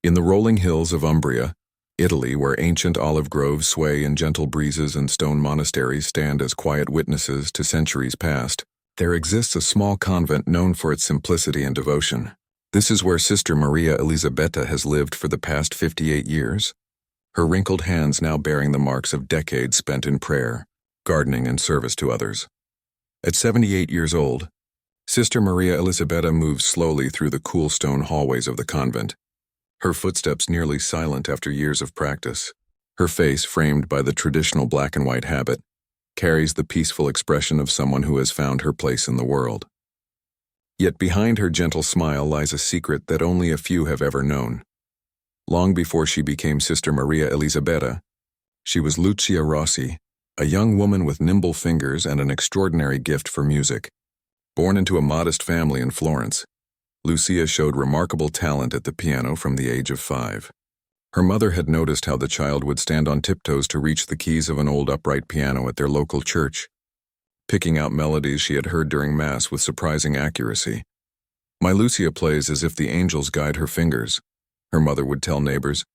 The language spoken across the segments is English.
In the rolling hills of Umbria, Italy, where ancient olive groves sway in gentle breezes and stone monasteries stand as quiet witnesses to centuries past, there exists a small convent known for its simplicity and devotion. This is where Sister Maria Elisabetta has lived for the past 58 years, her wrinkled hands now bearing the marks of decades spent in prayer, gardening, and service to others. At 78 years old, Sister Maria Elisabetta moves slowly through the cool stone hallways of the convent, her footsteps nearly silent after years of practice. Her face, framed by the traditional black and white habit, carries the peaceful expression of someone who has found her place in the world. Yet behind her gentle smile lies a secret that only a few have ever known. Long before she became Sister Maria Elisabetta, she was Lucia Rossi, a young woman with nimble fingers and an extraordinary gift for music. Born into a modest family in Florence, Lucia showed remarkable talent at the piano from the age of 5. Her mother had noticed how the child would stand on tiptoes to reach the keys of an old upright piano at their local church, picking out melodies she had heard during Mass with surprising accuracy. "My Lucia plays as if the angels guide her fingers," her mother would tell neighbors,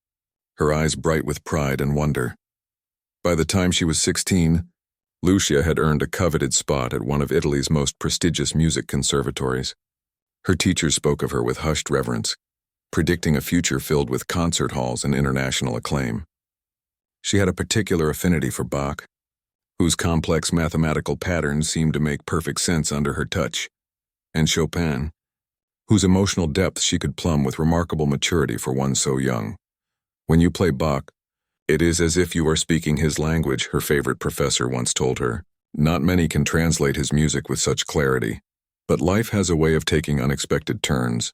her eyes bright with pride and wonder. By the time she was 16, Lucia had earned a coveted spot at one of Italy's most prestigious music conservatories. Her teachers spoke of her with hushed reverence, predicting a future filled with concert halls and international acclaim. She had a particular affinity for Bach, whose complex mathematical patterns seemed to make perfect sense under her touch, and Chopin, whose emotional depth she could plumb with remarkable maturity for one so young. "When you play Bach, it is as if you are speaking his language," her favorite professor once told her. "Not many can translate his music with such clarity, but life has a way of taking unexpected turns."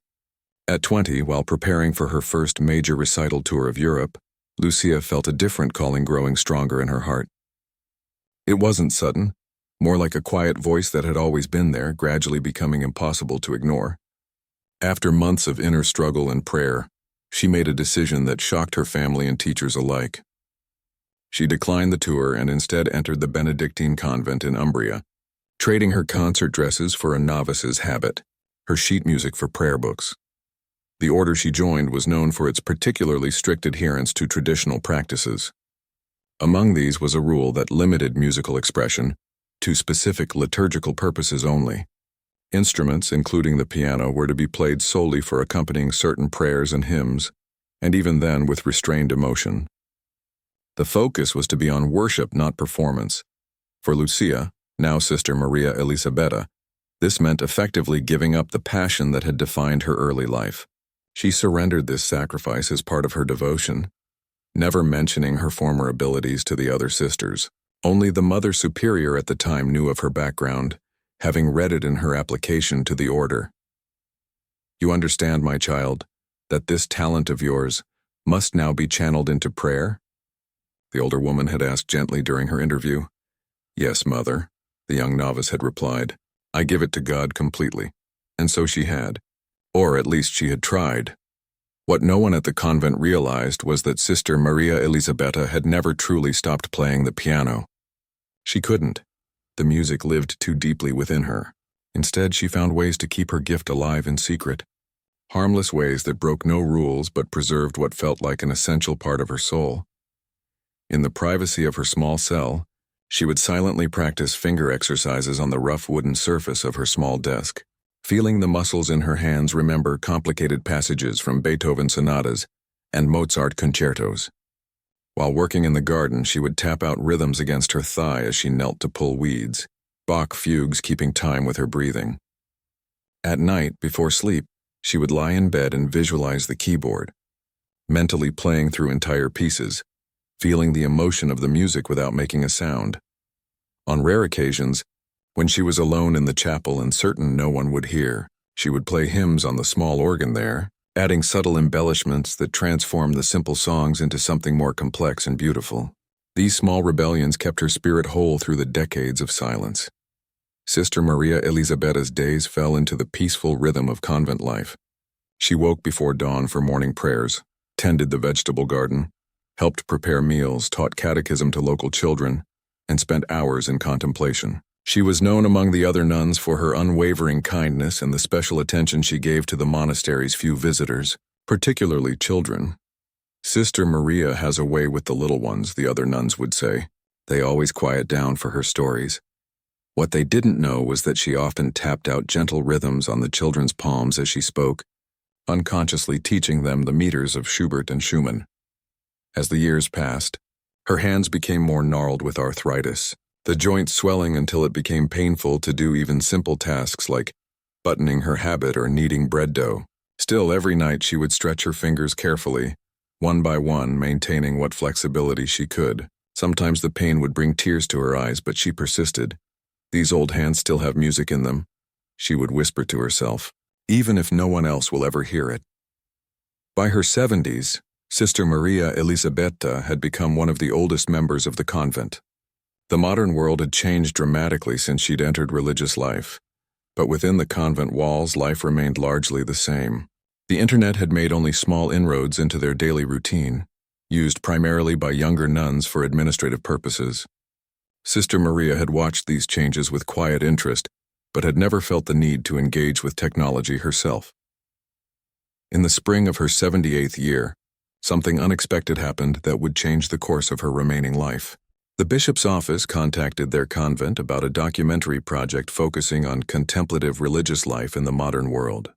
At 20, while preparing for her first major recital tour of Europe, Lucia felt a different calling growing stronger in her heart. It wasn't sudden, more like a quiet voice that had always been there, gradually becoming impossible to ignore. After months of inner struggle and prayer, she made a decision that shocked her family and teachers alike. She declined the tour and instead entered the Benedictine convent in Umbria, trading her concert dresses for a novice's habit, her sheet music for prayer books. The order she joined was known for its particularly strict adherence to traditional practices. Among these was a rule that limited musical expression to specific liturgical purposes only. Instruments, including the piano, were to be played solely for accompanying certain prayers and hymns, and even then with restrained emotion. The focus was to be on worship, not performance. For Lucia, now Sister Maria Elisabetta, this meant effectively giving up the passion that had defined her early life. She surrendered this sacrifice as part of her devotion, never mentioning her former abilities to the other sisters. Only the Mother Superior at the time knew of her background, having read it in her application to the order. "You understand, my child, that this talent of yours must now be channeled into prayer?" the older woman had asked gently during her interview. "Yes, Mother," the young novice had replied. "I give it to God completely." And so she had. Or at least she had tried. What no one at the convent realized was that Sister Maria Elisabetta had never truly stopped playing the piano. She couldn't. The music lived too deeply within her. Instead, she found ways to keep her gift alive in secret. Harmless ways that broke no rules but preserved what felt like an essential part of her soul. In the privacy of her small cell, she would silently practice finger exercises on the rough wooden surface of her small desk, feeling the muscles in her hands remember complicated passages from Beethoven sonatas and Mozart concertos. While working in the garden, she would tap out rhythms against her thigh as she knelt to pull weeds, Bach fugues keeping time with her breathing. At night, before sleep, she would lie in bed and visualize the keyboard, mentally playing through entire pieces, feeling the emotion of the music without making a sound. On rare occasions, when she was alone in the chapel and certain no one would hear, she would play hymns on the small organ there, adding subtle embellishments that transformed the simple songs into something more complex and beautiful. These small rebellions kept her spirit whole through the decades of silence. Sister Maria Elisabetta's days fell into the peaceful rhythm of convent life. She woke before dawn for morning prayers, tended the vegetable garden, helped prepare meals, taught catechism to local children, and spent hours in contemplation. She was known among the other nuns for her unwavering kindness and the special attention she gave to the monastery's few visitors. particularly children. Sister Maria has a way with the little ones, the other nuns would say. They always quiet down for her stories. What they didn't know was that she often tapped out gentle rhythms on the children's palms as she spoke, unconsciously teaching them the meters of Schubert and Schumann. As the years passed, her hands became more gnarled with arthritis, the joints swelling until it became painful to do even simple tasks like buttoning her habit or kneading bread dough. Still, every night she would stretch her fingers carefully, one by one, maintaining what flexibility she could. Sometimes the pain would bring tears to her eyes, but she persisted. These old hands still have music in them, she would whisper to herself, even if no one else will ever hear it. By her 70s, Sister Maria Elisabetta had become one of the oldest members of the convent. The modern world had changed dramatically since she'd entered religious life, but within the convent walls, life remained largely the same. The internet had made only small inroads into their daily routine, used primarily by younger nuns for administrative purposes. Sister Maria had watched these changes with quiet interest, but had never felt the need to engage with technology herself. In the spring of her 78th year, something unexpected happened that would change the course of her remaining life. The bishop's office contacted their convent about a documentary project focusing on contemplative religious life in the modern world.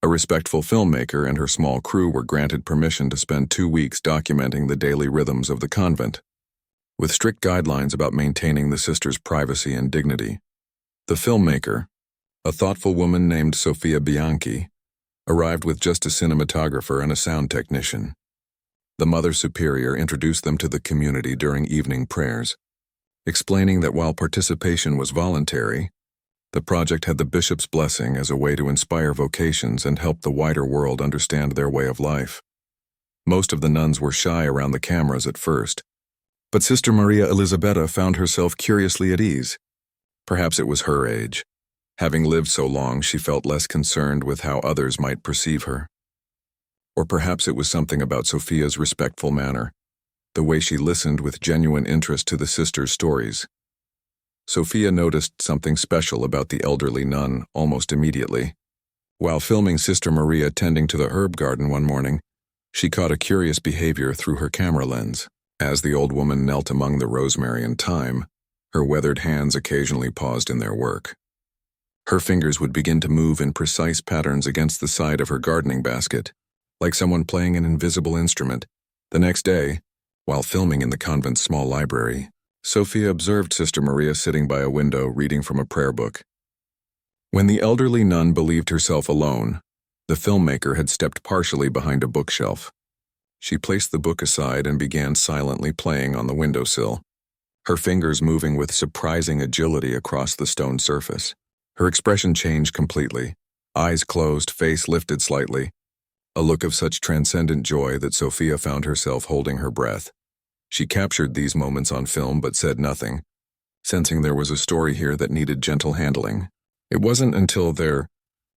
A respectful filmmaker and her small crew were granted permission to spend 2 weeks documenting the daily rhythms of the convent, with strict guidelines about maintaining the sisters' privacy and dignity. The filmmaker, a thoughtful woman named Sofia Bianchi, arrived with just a cinematographer and a sound technician. The Mother Superior introduced them to the community during evening prayers, explaining that while participation was voluntary, the project had the bishop's blessing as a way to inspire vocations and help the wider world understand their way of life. Most of the nuns were shy around the cameras at first, but Sister Maria Elisabetta found herself curiously at ease. Perhaps it was her age. Having lived so long, she felt less concerned with how others might perceive her. Or perhaps it was something about Sophia's respectful manner, the way she listened with genuine interest to the sisters' stories. Sophia noticed something special about the elderly nun almost immediately. While filming Sister Maria tending to the herb garden one morning, she caught a curious behavior through her camera lens. As the old woman knelt among the rosemary and thyme, her weathered hands occasionally paused in their work. Her fingers would begin to move in precise patterns against the side of her gardening basket, like someone playing an invisible instrument. The next day, while filming in the convent's small library, Sophia observed Sister Maria sitting by a window reading from a prayer book. When the elderly nun believed herself alone, the filmmaker had stepped partially behind a bookshelf. She placed the book aside and began silently playing on the windowsill, her fingers moving with surprising agility across the stone surface. Her expression changed completely, eyes closed, face lifted slightly, a look of such transcendent joy that Sophia found herself holding her breath. She captured these moments on film but said nothing, sensing there was a story here that needed gentle handling. It wasn't until their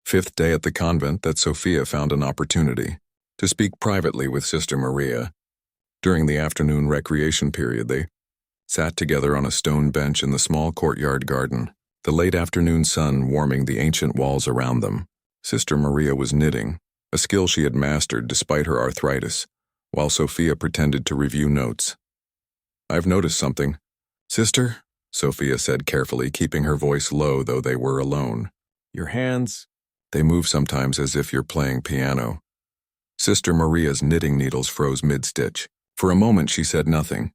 5th day at the convent that Sophia found an opportunity to speak privately with Sister Maria. During the afternoon recreation period, they sat together on a stone bench in the small courtyard garden, the late afternoon sun warming the ancient walls around them. Sister Maria was knitting, a skill she had mastered despite her arthritis, while Sophia pretended to review notes. "I've noticed something, Sister," Sophia said carefully, keeping her voice low though they were alone. "Your hands, they move sometimes as if you're playing piano." Sister Maria's knitting needles froze mid-stitch. For a moment she said nothing,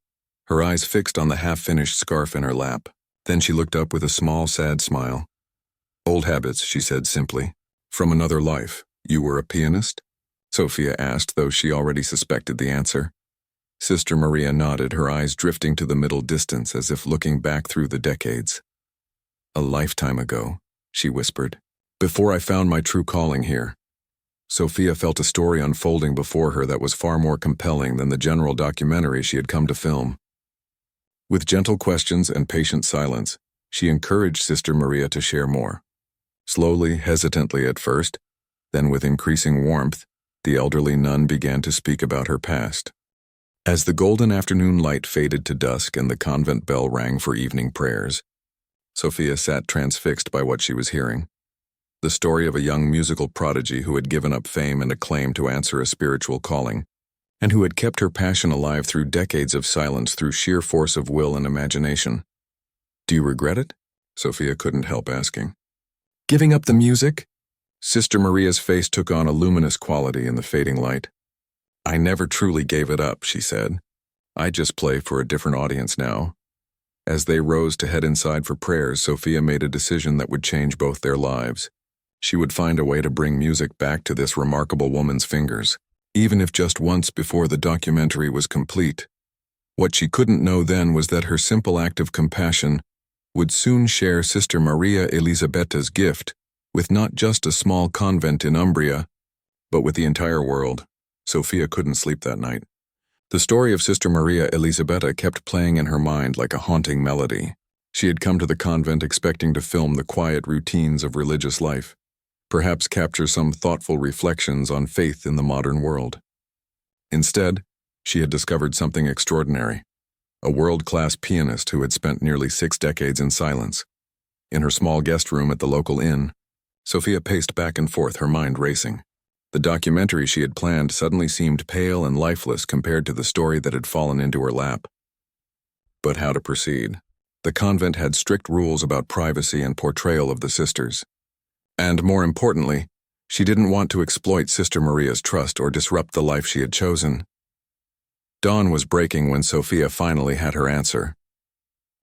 her eyes fixed on the half-finished scarf in her lap. Then she looked up with a small, sad smile. "Old habits," she said simply. "From another life. You were a pianist?" Sophia asked, though she already suspected the answer. Sister Maria nodded, her eyes drifting to the middle distance as if looking back through the decades. "A lifetime ago," she whispered, "before I found my true calling here." Sophia felt a story unfolding before her that was far more compelling than the general documentary she had come to film. With gentle questions and patient silence, she encouraged Sister Maria to share more. Slowly, hesitantly at first, then with increasing warmth, the elderly nun began to speak about her past. As the golden afternoon light faded to dusk and the convent bell rang for evening prayers, Sophia sat transfixed by what she was hearing. the story of a young musical prodigy who had given up fame and acclaim to answer a spiritual calling, and who had kept her passion alive through decades of silence through sheer force of will and imagination. "Do you regret it?" Sophia couldn't help asking. "Giving up the music?" Sister Maria's face took on a luminous quality in the fading light. "I never truly gave it up," she said. "I just play for a different audience now." As they rose to head inside for prayers, Sophia made a decision that would change both their lives. She would find a way to bring music back to this remarkable woman's fingers, even if just once before the documentary was complete. What she couldn't know then was that her simple act of compassion would soon share Sister Maria Elisabetta's gift with not just a small convent in Umbria, but with the entire world. Sophia couldn't sleep that night. The story of Sister Maria Elisabetta kept playing in her mind like a haunting melody. She had come to the convent expecting to film the quiet routines of religious life, perhaps capture some thoughtful reflections on faith in the modern world. Instead, she had discovered something extraordinary, a world-class pianist who had spent nearly 6 decades in silence. In her small guest room at the local inn, Sophia paced back and forth, her mind racing. The documentary she had planned suddenly seemed pale and lifeless compared to the story that had fallen into her lap. But how to proceed? The convent had strict rules about privacy and portrayal of the sisters. And more importantly, she didn't want to exploit Sister Maria's trust or disrupt the life she had chosen. Dawn was breaking when Sophia finally had her answer.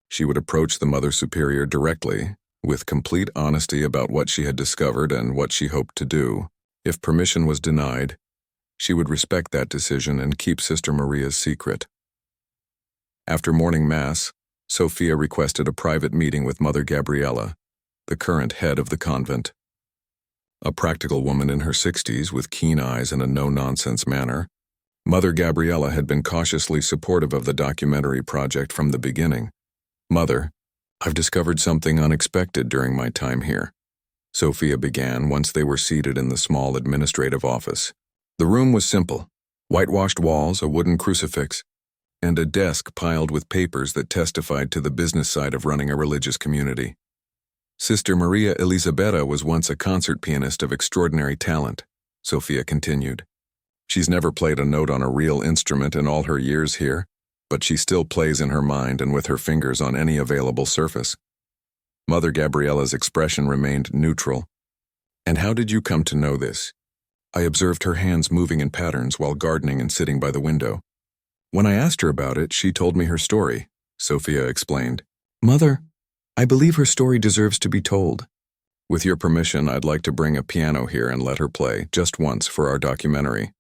She would approach the Mother Superior directly, with complete honesty about what she had discovered and what she hoped to do. If permission was denied, she would respect that decision and keep Sister Maria's secret. After morning mass, Sophia requested a private meeting with Mother Gabriella, the current head of the convent. A practical woman in her 60s with keen eyes and a no-nonsense manner, Mother Gabriella had been cautiously supportive of the documentary project from the beginning. "Mother, I've discovered something unexpected during my time here," Sophia began once they were seated in the small administrative office. The room was simple: whitewashed walls, a wooden crucifix, and a desk piled with papers that testified to the business side of running a religious community. Sister Maria Elisabetta was once a concert pianist of extraordinary talent, Sophia continued. "She's never played a note on a real instrument in all her years here, but she still plays in her mind and with her fingers on any available surface." Mother Gabriella's expression remained neutral. "And how did you come to know this?" "I observed her hands moving in patterns while gardening and sitting by the window. When I asked her about it, she told me her story," Sophia explained. "Mother, I believe her story deserves to be told. With your permission, I'd like to bring a piano here and let her play, just once, for our documentary."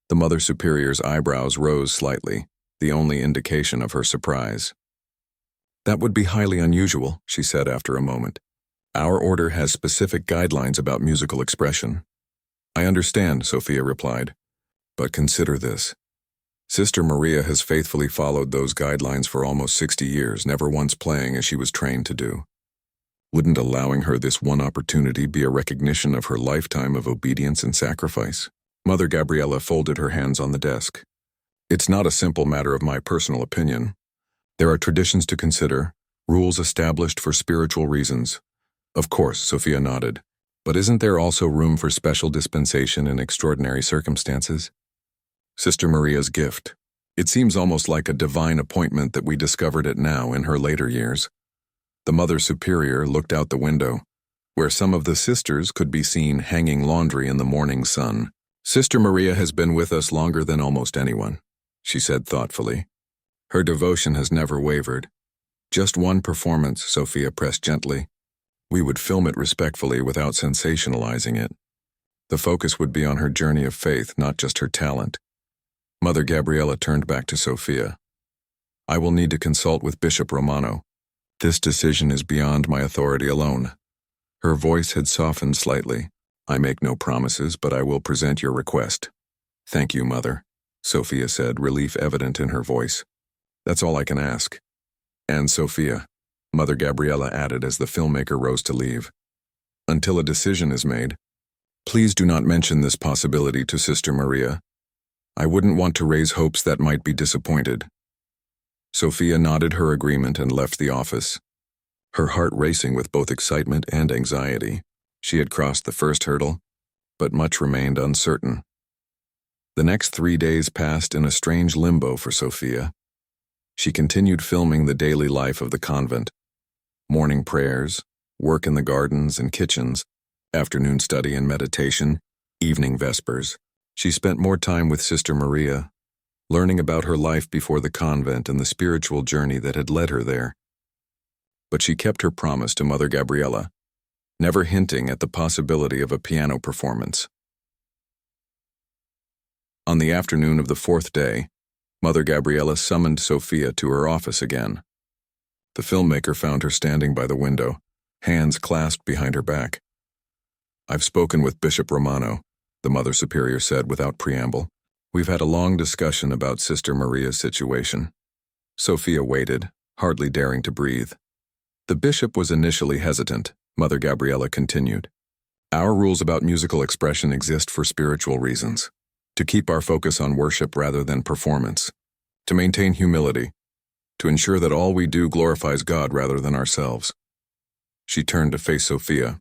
The Mother Superior's eyebrows rose slightly, the only indication of her surprise. "That would be highly unusual," she said after a moment. "Our order has specific guidelines about musical expression." "I understand," Sophia replied. "But consider this. Sister Maria has faithfully followed those guidelines for almost 60 years, never once playing as she was trained to do. Wouldn't allowing her this one opportunity be a recognition of her lifetime of obedience and sacrifice?" Mother Gabriella folded her hands on the desk. "It's not a simple matter of my personal opinion. There are traditions to consider, rules established for spiritual reasons." "Of course," Sophia nodded. "But isn't there also room for special dispensation in extraordinary circumstances?" Sister Maria's gift. It seems almost like a divine appointment that we discovered it now in her later years. The Mother Superior looked out the window, where some of the sisters could be seen hanging laundry in the morning sun. "Sister Maria has been with us longer than almost anyone," she said thoughtfully. "Her devotion has never wavered. Just one performance," Sophia pressed gently. "We would film it respectfully without sensationalizing it. The focus would be on her journey of faith, not just her talent." Mother Gabriella turned back to Sophia. "I will need to consult with Bishop Romano. This decision is beyond my authority alone." Her voice had softened slightly. "I make no promises, but I will present your request." "Thank you, Mother," Sophia said, relief evident in her voice. "That's all I can ask." "And Sophia," Mother Gabriella added as the filmmaker rose to leave, "until a decision is made, please do not mention this possibility to Sister Maria. I wouldn't want to raise hopes that might be disappointed." Sophia nodded her agreement and left the office, her heart racing with both excitement and anxiety. She had crossed the first hurdle, but much remained uncertain. The next 3 days passed in a strange limbo for Sophia. She continued filming the daily life of the convent: morning prayers, work in the gardens and kitchens, afternoon study and meditation, evening vespers. She spent more time with Sister Maria, learning about her life before the convent and the spiritual journey that had led her there. But she kept her promise to Mother Gabriela, never hinting at the possibility of a piano performance. On the afternoon of the 4th day, Mother Gabriela summoned Sophia to her office again. The filmmaker found her standing by the window, hands clasped behind her back. "I've spoken with Bishop Romano," the Mother Superior said without preamble. "We've had a long discussion about Sister Maria's situation." Sophia waited, hardly daring to breathe. "The bishop was initially hesitant," Mother Gabriela continued. "Our rules about musical expression exist for spiritual reasons, to keep our focus on worship rather than performance, to maintain humility, to ensure that all we do glorifies God rather than ourselves." She turned to face Sophia.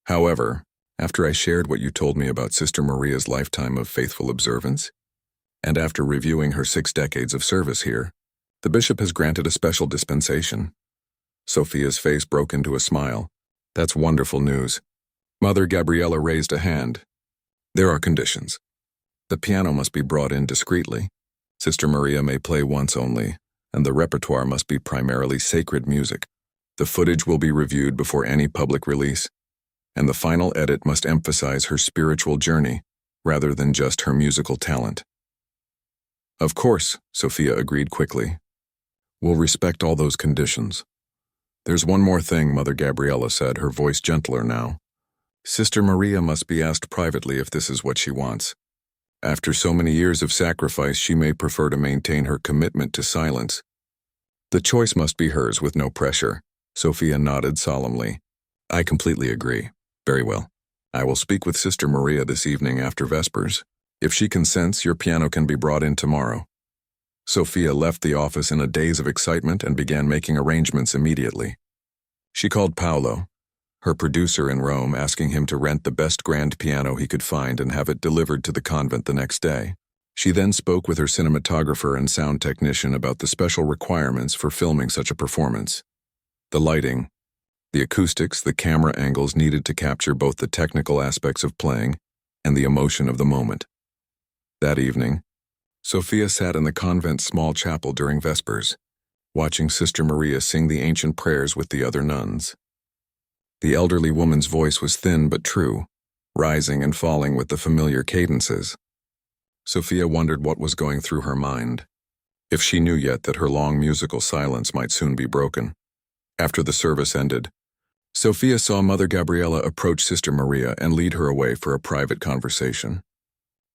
"However, after I shared what you told me about Sister Maria's lifetime of faithful observance, and after reviewing her 6 decades of service here, the bishop has granted a special dispensation." Sophia's face broke into a smile. "That's wonderful news." Mother Gabriela raised a hand. "There are conditions. The piano must be brought in discreetly. Sister Maria may play once only, and the repertoire must be primarily sacred music. The footage will be reviewed before any public release, and the final edit must emphasize her spiritual journey rather than just her musical talent." "Of course," Sophia agreed quickly. "We'll respect all those conditions. There's one more thing," Mother Gabriela said, her voice gentler now. "Sister Maria must be asked privately if this is what she wants. After so many years of sacrifice, she may prefer to maintain her commitment to silence. The choice must be hers with no pressure." Sophia nodded solemnly. "I completely agree. Very well. I will speak with Sister Maria this evening after Vespers. If she consents, your piano can be brought in tomorrow." Sophia left the office in a daze of excitement and began making arrangements immediately. She called Paolo, her producer in Rome, asking him to rent the best grand piano he could find and have it delivered to the convent the next day. She then spoke with her cinematographer and sound technician about the special requirements for filming such a performance. The lighting, the acoustics, the camera angles needed to capture both the technical aspects of playing and the emotion of the moment. That evening, Sophia sat in the convent's small chapel during Vespers, watching Sister Maria sing the ancient prayers with the other nuns. The elderly woman's voice was thin but true, rising and falling with the familiar cadences. Sophia wondered what was going through her mind, if she knew yet that her long musical silence might soon be broken. After the service ended, Sophia saw Mother Gabriela approach Sister Maria and lead her away for a private conversation.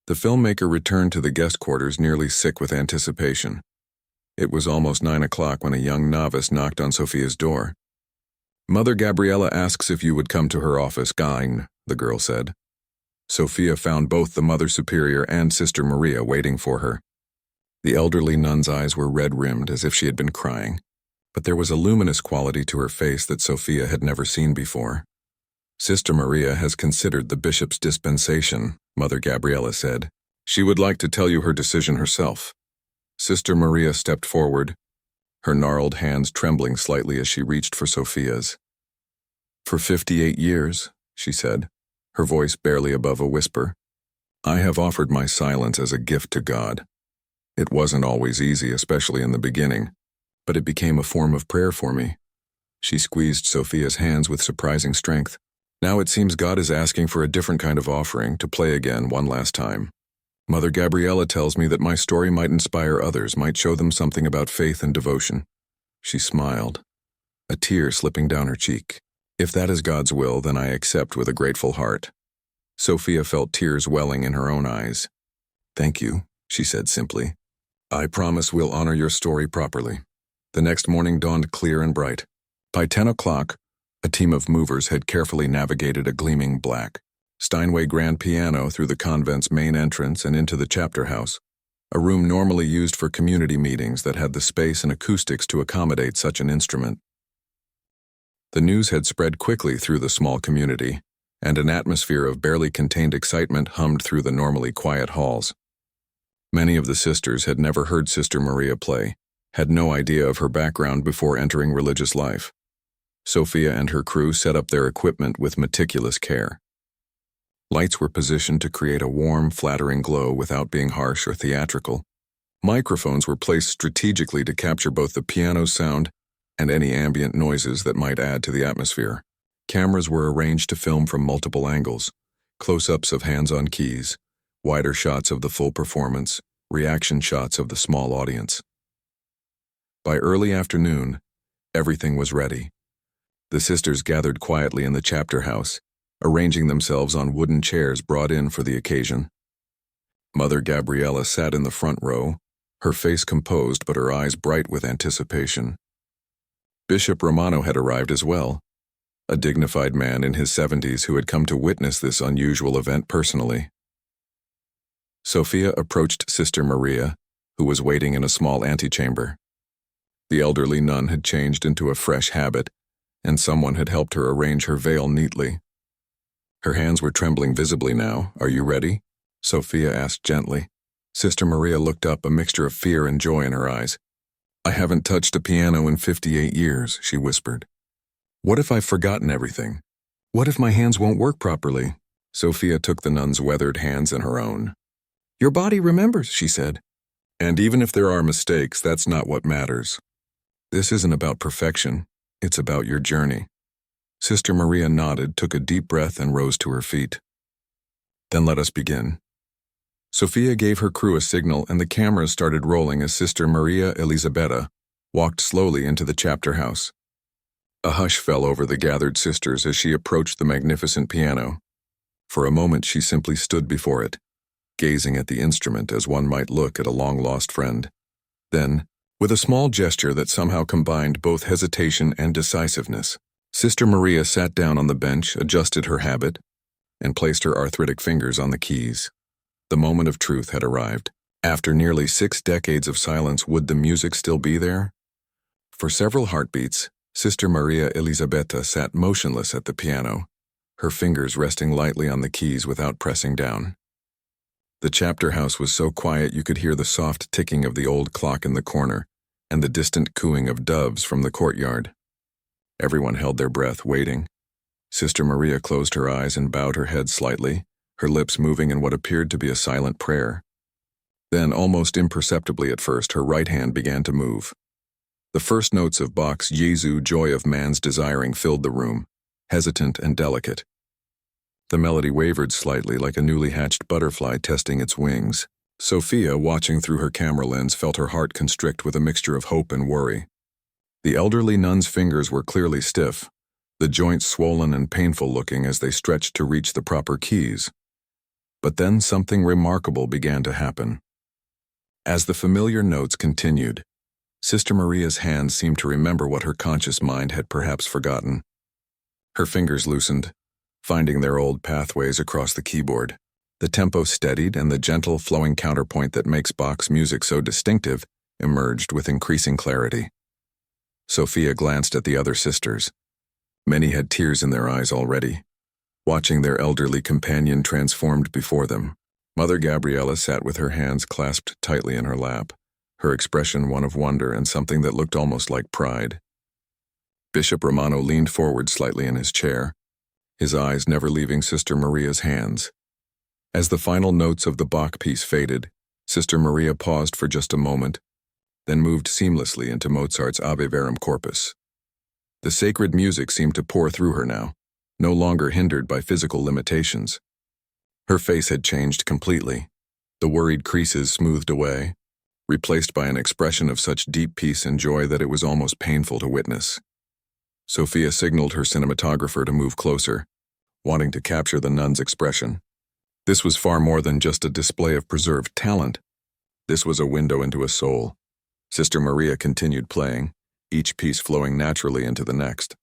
The filmmaker returned to the guest quarters nearly sick with anticipation. It was almost 9 o'clock when a young novice knocked on Sophia's door. "Mother Gabriela asks if you would come to her office, Gain," the girl said. Sophia found both the Mother Superior and Sister Maria waiting for her. The elderly nun's eyes were red-rimmed as if she had been crying, but there was a luminous quality to her face that Sophia had never seen before. "Sister Maria has considered the bishop's dispensation," Mother Gabriela said. "She would like to tell you her decision herself." Sister Maria stepped forward, her gnarled hands trembling slightly as she reached for Sophia's. "For 58 years," she said, her voice barely above a whisper, "I have offered my silence as a gift to God. It wasn't always easy, especially in the beginning, but it became a form of prayer for me." She squeezed Sophia's hands with surprising strength. "Now it seems God is asking for a different kind of offering, to play again one last time. Mother Gabriela tells me that my story might inspire others, might show them something about faith and devotion." She smiled, a tear slipping down her cheek. "If that is God's will, then I accept with a grateful heart." Sophia felt tears welling in her own eyes. "Thank you," she said simply. "I promise we'll honor your story properly." The next morning dawned clear and bright. By 10 o'clock, a team of movers had carefully navigated a gleaming black Steinway grand piano through the convent's main entrance and into the chapter house, a room normally used for community meetings that had the space and acoustics to accommodate such an instrument. The news had spread quickly through the small community, and an atmosphere of barely contained excitement hummed through the normally quiet halls. Many of the sisters had never heard Sister Maria play, had no idea of her background before entering religious life. Sophia and her crew set up their equipment with meticulous care. Lights were positioned to create a warm, flattering glow without being harsh or theatrical. Microphones were placed strategically to capture both the piano's sound and any ambient noises that might add to the atmosphere. Cameras were arranged to film from multiple angles, close-ups of hands on keys, wider shots of the full performance, reaction shots of the small audience. By early afternoon, everything was ready. The sisters gathered quietly in the chapter house, arranging themselves on wooden chairs brought in for the occasion. Mother Gabriella sat in the front row, her face composed but her eyes bright with anticipation. Bishop Romano had arrived as well, a dignified man in his 70s who had come to witness this unusual event personally. Sophia approached Sister Maria, who was waiting in a small antechamber. The elderly nun had changed into a fresh habit, and someone had helped her arrange her veil neatly. Her hands were trembling visibly now. "Are you ready?" Sophia asked gently. Sister Maria looked up, a mixture of fear and joy in her eyes. "I haven't touched a piano in 58 years, she whispered. "What if I've forgotten everything? What if my hands won't work properly?" Sophia took the nun's weathered hands in her own. "Your body remembers," she said. "And even if there are mistakes, that's not what matters. This isn't about perfection, it's about your journey." Sister Maria nodded, took a deep breath, and rose to her feet. "Then let us begin." Sophia gave her crew a signal, and the cameras started rolling as Sister Maria Elisabetta walked slowly into the chapter house. A hush fell over the gathered sisters as she approached the magnificent piano. For a moment she simply stood before it, gazing at the instrument as one might look at a long-lost friend. Then, with a small gesture that somehow combined both hesitation and decisiveness, Sister Maria sat down on the bench, adjusted her habit, and placed her arthritic fingers on the keys. The moment of truth had arrived. After nearly 6 decades of silence, would the music still be there? For several heartbeats, Sister Maria Elisabetta sat motionless at the piano, her fingers resting lightly on the keys without pressing down. The chapter house was so quiet you could hear the soft ticking of the old clock in the corner and the distant cooing of doves from the courtyard. Everyone held their breath, waiting. Sister Maria closed her eyes and bowed her head slightly, her lips moving in what appeared to be a silent prayer. Then, almost imperceptibly at first, her right hand began to move. The first notes of Bach's Jesu, Joy of Man's Desiring filled the room, hesitant and delicate. The melody wavered slightly like a newly hatched butterfly testing its wings. Sophia, watching through her camera lens, felt her heart constrict with a mixture of hope and worry. The elderly nun's fingers were clearly stiff, the joints swollen and painful-looking as they stretched to reach the proper keys. But then something remarkable began to happen. As the familiar notes continued, Sister Maria's hands seemed to remember what her conscious mind had perhaps forgotten. Her fingers loosened, finding their old pathways across the keyboard. The tempo steadied, and the gentle, flowing counterpoint that makes Bach's music so distinctive emerged with increasing clarity. Sophia glanced at the other sisters. Many had tears in their eyes already, watching their elderly companion transformed before them. Mother Gabriella sat with her hands clasped tightly in her lap, her expression one of wonder and something that looked almost like pride. Bishop Romano leaned forward slightly in his chair, his eyes never leaving Sister Maria's hands. As the final notes of the Bach piece faded, Sister Maria paused for just a moment, then moved seamlessly into Mozart's Ave Verum Corpus. The sacred music seemed to pour through her now, no longer hindered by physical limitations. Her face had changed completely, the worried creases smoothed away, replaced by an expression of such deep peace and joy that it was almost painful to witness. Sophia signaled her cinematographer to move closer, wanting to capture the nun's expression. This was far more than just a display of preserved talent. This was a window into a soul. Sister Maria continued playing, each piece flowing naturally into the next.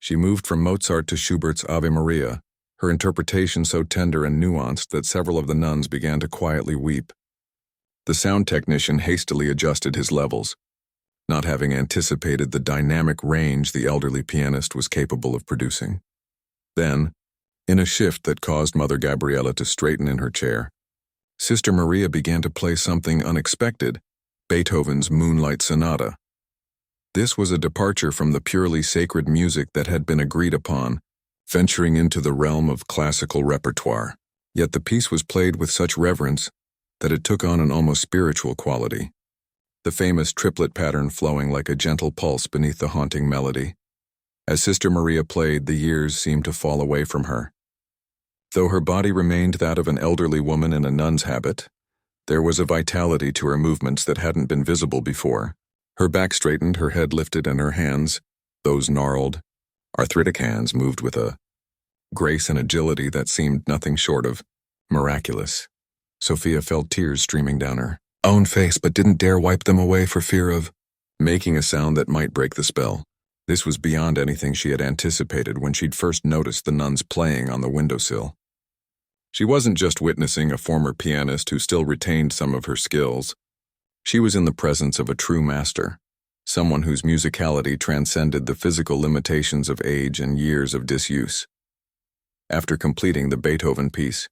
She moved from Mozart to Schubert's Ave Maria, her interpretation so tender and nuanced that several of the nuns began to quietly weep. The sound technician hastily adjusted his levels, not having anticipated the dynamic range the elderly pianist was capable of producing. Then, In a shift that caused Mother Gabriella to straighten in her chair, Sister Maria began to play something unexpected, Beethoven's Moonlight Sonata. This was a departure from the purely sacred music that had been agreed upon, venturing into the realm of classical repertoire. Yet the piece was played with such reverence that it took on an almost spiritual quality, the famous triplet pattern flowing like a gentle pulse beneath the haunting melody. As Sister Maria played, the years seemed to fall away from her. Though her body remained that of an elderly woman in a nun's habit, there was a vitality to her movements that hadn't been visible before. Her back straightened, her head lifted, and her hands, those gnarled, arthritic hands, moved with a grace and agility that seemed nothing short of miraculous. Sophia felt tears streaming down her own face but didn't dare wipe them away for fear of making a sound that might break the spell. This was beyond anything she had anticipated when she'd first noticed the nuns playing on the windowsill. She wasn't just witnessing a former pianist who still retained some of her skills. She was in the presence of a true master, someone whose musicality transcended the physical limitations of age and years of disuse. After completing the Beethoven piece,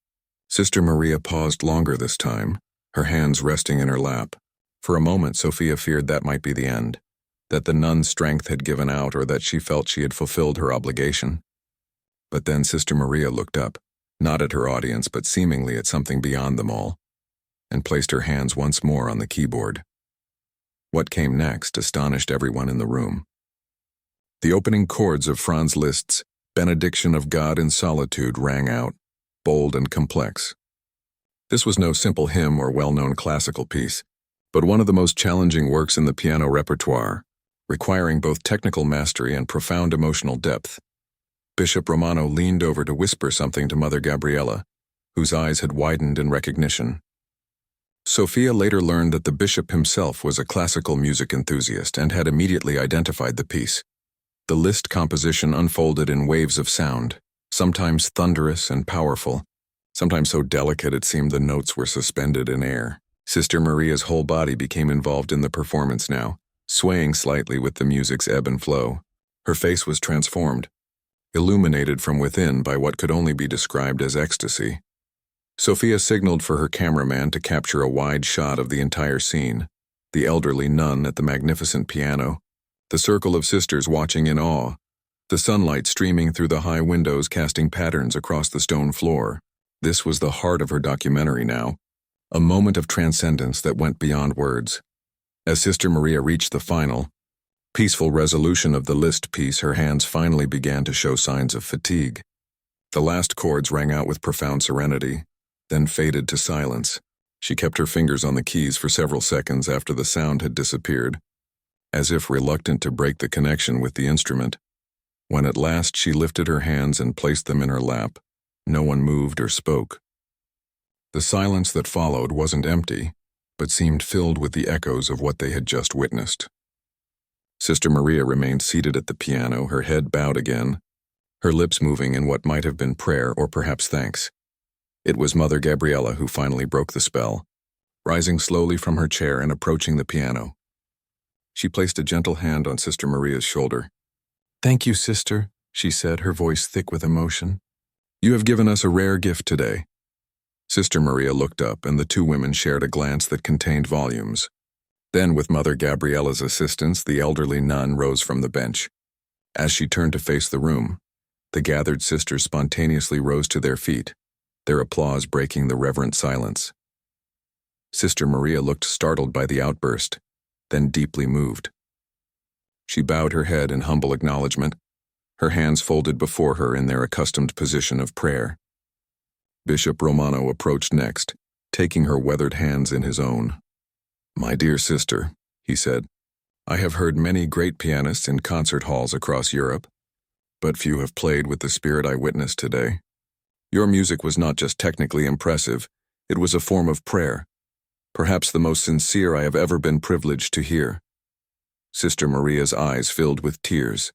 Sister Maria paused longer this time, her hands resting in her lap. For a moment, Sophia feared that might be the end, that the nun's strength had given out or that she felt she had fulfilled her obligation. But then Sister Maria looked up, not at her audience but seemingly at something beyond them all, and placed her hands once more on the keyboard. What came next astonished everyone in the room. The opening chords of Franz Liszt's Benediction of God in Solitude rang out, bold and complex. This was no simple hymn or well-known classical piece, but one of the most challenging works in the piano repertoire, requiring both technical mastery and profound emotional depth. Bishop Romano leaned over to whisper something to Mother Gabriella, whose eyes had widened in recognition. Sophia later learned that the bishop himself was a classical music enthusiast and had immediately identified the piece. The Liszt composition unfolded in waves of sound, sometimes thunderous and powerful, sometimes so delicate it seemed the notes were suspended in air. Sister Maria's whole body became involved in the performance now, swaying slightly with the music's ebb and flow. Her face was transformed, illuminated from within by what could only be described as ecstasy. Sophia signaled for her cameraman to capture a wide shot of the entire scene, the elderly nun at the magnificent piano, the circle of sisters watching in awe, the sunlight streaming through the high windows casting patterns across the stone floor. This was the heart of her documentary now, a moment of transcendence that went beyond words. As Sister Maria reached the final, peaceful resolution of the Liszt piece, her hands finally began to show signs of fatigue. The last chords rang out with profound serenity, then faded to silence. She kept her fingers on the keys for several seconds after the sound had disappeared, as if reluctant to break the connection with the instrument. When at last she lifted her hands and placed them in her lap, no one moved or spoke. The silence that followed wasn't empty, but seemed filled with the echoes of what they had just witnessed. Sister Maria remained seated at the piano, her head bowed again, her lips moving in what might have been prayer or perhaps thanks. It was Mother Gabriella who finally broke the spell, rising slowly from her chair and approaching the piano. She placed a gentle hand on Sister Maria's shoulder. "Thank you, sister," she said, her voice thick with emotion. "You have given us a rare gift today." Sister Maria looked up, and the two women shared a glance that contained volumes. Then, with Mother Gabriella's assistance, the elderly nun rose from the bench. As she turned to face the room, the gathered sisters spontaneously rose to their feet, their applause breaking the reverent silence. Sister Maria looked startled by the outburst, then deeply moved. She bowed her head in humble acknowledgement, her hands folded before her in their accustomed position of prayer. Bishop Romano approached next, taking her weathered hands in his own. "My dear sister," he said, "I have heard many great pianists in concert halls across Europe, but few have played with the spirit I witnessed today. Your music was not just technically impressive, it was a form of prayer, perhaps the most sincere I have ever been privileged to hear." Sister Maria's eyes filled with tears.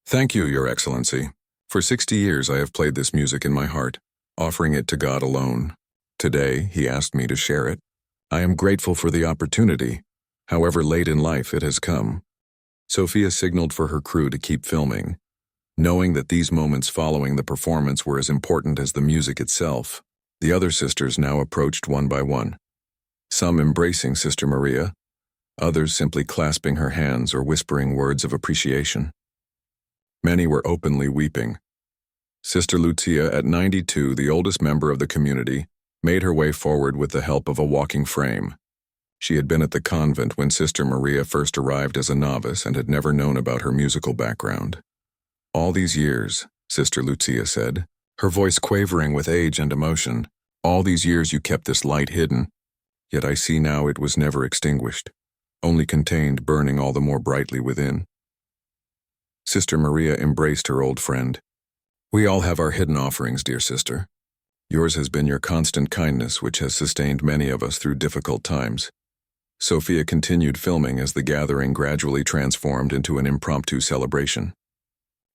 "Thank you, Your Excellency. For 60 years I have played this music in my heart, offering it to God alone. Today, He asked me to share it. I am grateful for the opportunity, however late in life it has come." Sophia signaled for her crew to keep filming, Knowing that these moments following the performance were as important as the music itself, the other sisters now approached one by one. Some embracing Sister Maria, others simply clasping her hands or whispering words of appreciation. Many were openly weeping. Sister Lucia, at 92, the oldest member of the community, made her way forward with the help of a walking frame. She had been at the convent when Sister Maria first arrived as a novice and had never known about her musical background. "All these years," Sister Lucia said, her voice quavering with age and emotion, "all these years you kept this light hidden, yet I see now it was never extinguished, only contained, burning all the more brightly within." Sister Maria embraced her old friend. "We all have our hidden offerings, dear sister. Yours has been your constant kindness which has sustained many of us through difficult times." Sophia continued filming as the gathering gradually transformed into an impromptu celebration.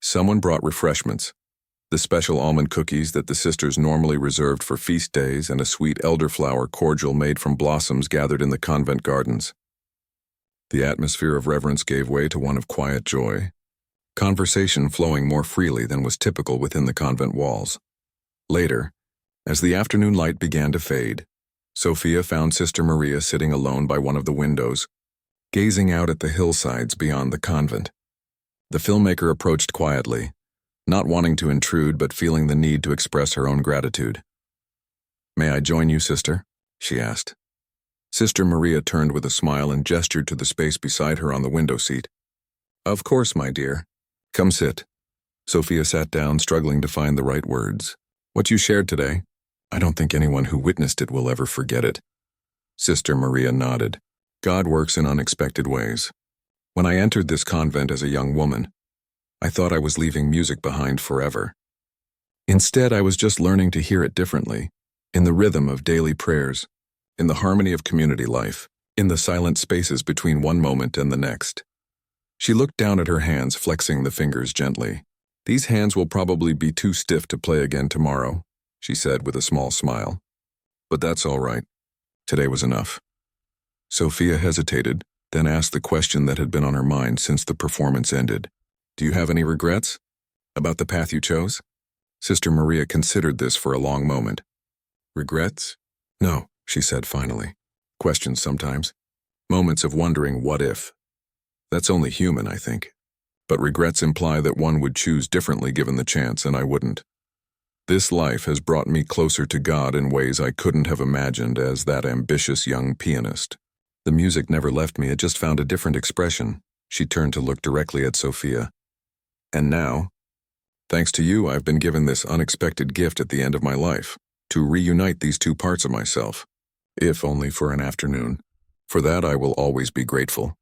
Someone brought refreshments, the special almond cookies that the sisters normally reserved for feast days and a sweet elderflower cordial made from blossoms gathered in the convent gardens. The atmosphere of reverence gave way to one of quiet joy, conversation flowing more freely than was typical within the convent walls. Later, as the afternoon light began to fade, Sophia found Sister Maria sitting alone by one of the windows, gazing out at the hillsides beyond the convent. The filmmaker approached quietly, not wanting to intrude but feeling the need to express her own gratitude. "May I join you, sister?" she asked. Sister Maria turned with a smile and gestured to the space beside her on the window seat. "Of course, my dear. Come sit." Sophia sat down, struggling to find the right words. "What you shared today, I don't think anyone who witnessed it will ever forget it." Sister Maria nodded. "God works in unexpected ways. When I entered this convent as a young woman, I thought I was leaving music behind forever. Instead, I was just learning to hear it differently, in the rhythm of daily prayers, in the harmony of community life, in the silent spaces between one moment and the next." She looked down at her hands, flexing the fingers gently. "These hands will probably be too stiff to play again tomorrow," she said with a small smile. "But that's all right. Today was enough." Sophia hesitated, then asked the question that had been on her mind since the performance ended. "Do you have any regrets about the path you chose?" Sister Maria considered this for a long moment. "Regrets? No," she said finally. "Questions sometimes. Moments of wondering what if. That's only human, I think. But regrets imply that one would choose differently given the chance, and I wouldn't. This life has brought me closer to God in ways I couldn't have imagined as that ambitious young pianist. The music never left me, it just found a different expression." She turned to look directly at Sophia. "And now, thanks to you, I've been given this unexpected gift at the end of my life, to reunite these two parts of myself, if only for an afternoon. For that I will always be grateful."